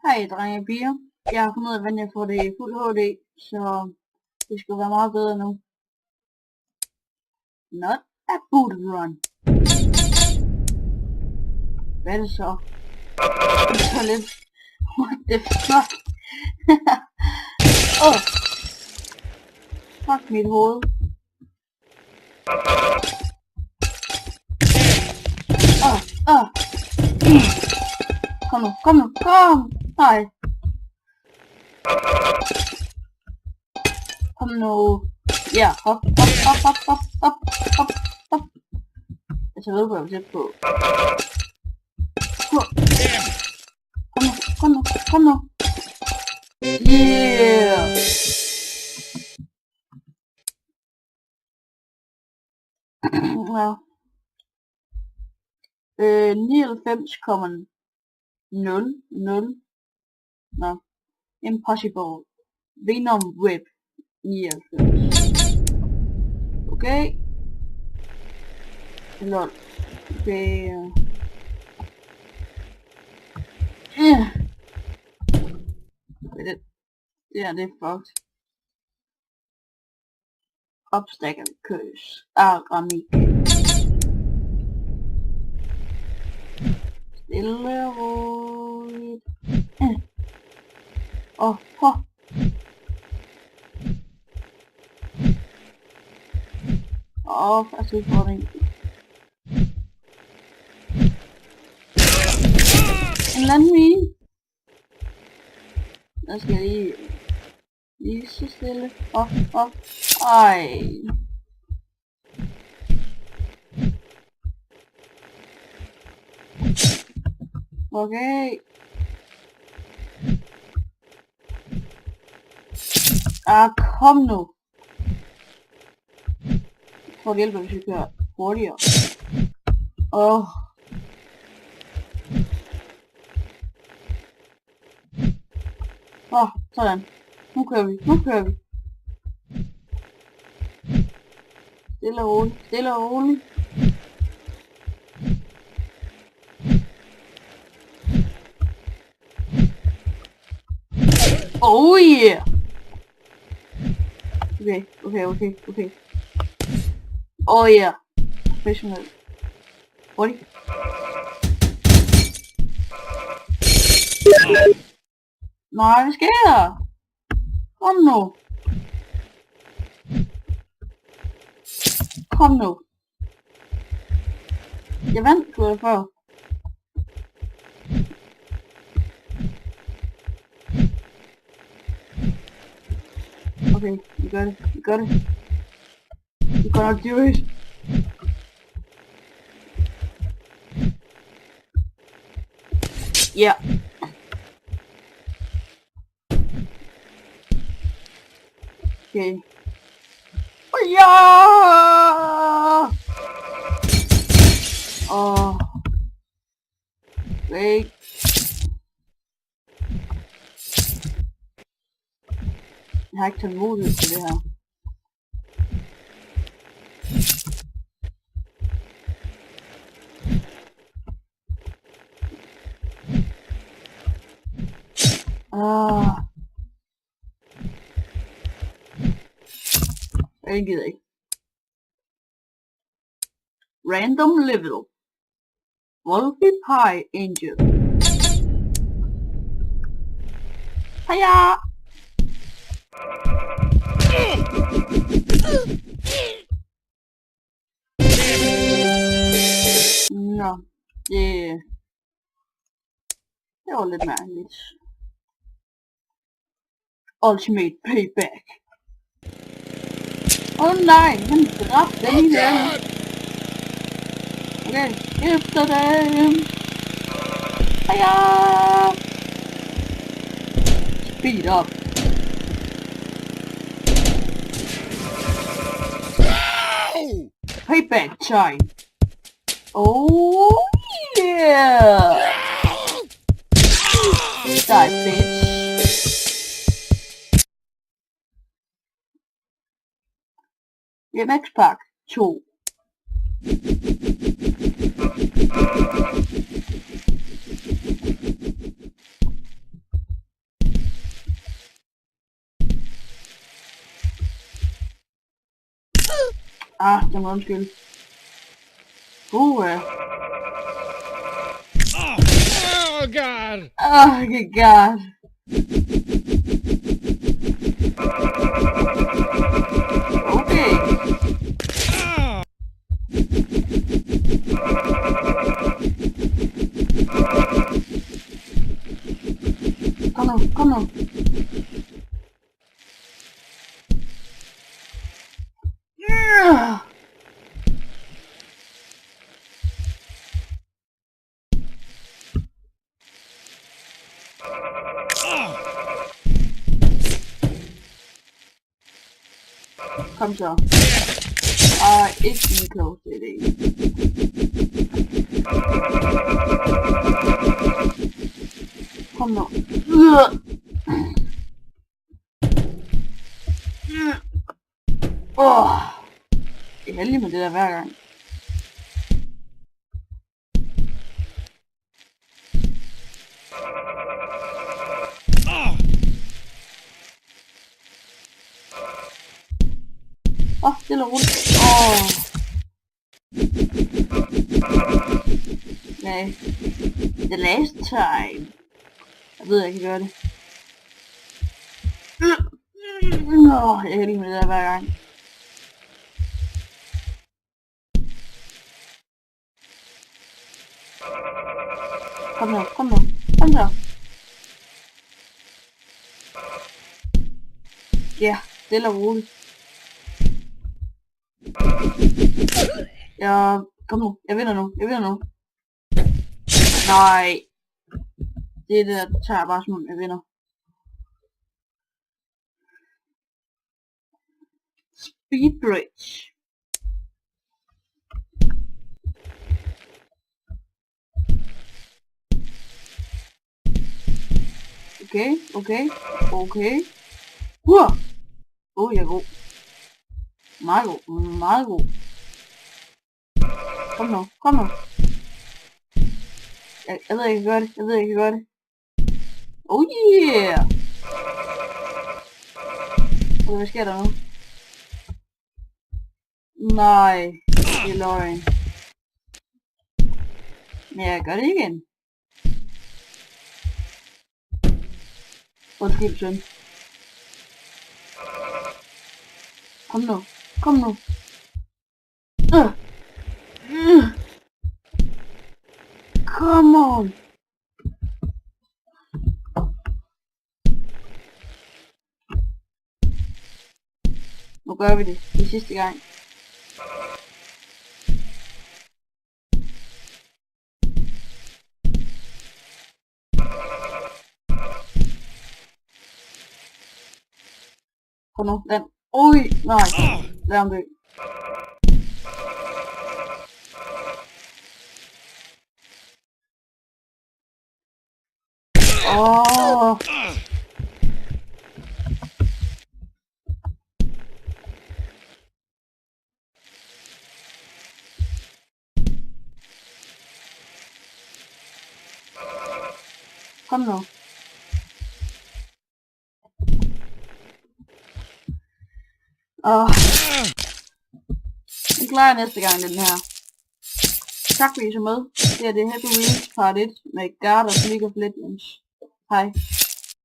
Hej drenge og piger. Jeg har fundet ud af, hvordan jeg får det i fuld HD, så det skal være meget bedre nu. Not a boot run. Hvad er det så? Det er lidt... What the fuck? Oh. Fuck mit hoved. Kom nu, kom nu, kom! Nej. Kom nu. Ja, hop, hop, hop, hop, hop, hop, hop, hop. Jeg ved, hvor jeg vil sætte på. Kom nu, kom nu, kom nu. Yeah! Ja. 99,00. Nå. Impossible. Venom Web. 99. Okay. Lol. Okay. Det er fucked. Obstacle curse. Aramik. Stille og roligt. Fast udfordring. En eller anden mine. Der skal jeg lige så stille. Ej. Okay. Kom nu. Jeg tror det hjælper, hvis vi kører hurtigere. Sådan. Nu kører vi. Stille og roligt. Oh yeah! Okay. Oh yeah! Professional. Hurtigt. Nej, hvad sker der? Kom nu. Jeg vandt på det før. Okay, you got it. You gotta do it. Yeah. Okay. Yeah! Wait. Jeg har ikke tålmodighed til det her. Jeg gider ikke. Random level. Wolfie Pie Angel. Hiya! Nå, det var lidt mærkeligt. Ultimate Payback. Nej, han dræbte den her. Okay, efter dem. Hiya! Speed up. Payback time. Oh yeah! Die, bitch. Max Pack 2. Det må undskylde. Oh God! Oh, good God. Okay. Kom nu. Yeah. Kom så. Ikke lige close det er det. Kom nu. Det er heldig med det der hver gang. Det er roligt. Nej. The last time. Jeg ved, jeg kan gøre det. Jeg er heldig med det der hver gang. Kom nu. Kom så. Ja, stille og roligt. Kom nu. Jeg vinder nu. Nej. Det der tager bare som om jeg vinder. Speed bridge. Okay. Jeg er god. Meget god. Kom nu. Jeg ved, jeg kan gøre det. Oh yeah! Okay, hvad sker der nu? Nej, det er løgn. Men jeg gør det igen. Undskyld, søn. Kom nu. Come on. Nu gør vi det sidste gang. Kom nu, land. Nej. Lad ham dø. Kom nu. Den klarer jeg næste gang, den her. Tak fordi I så med. Det er det Happy Wheels part 1 med God of League of Legends. Hej.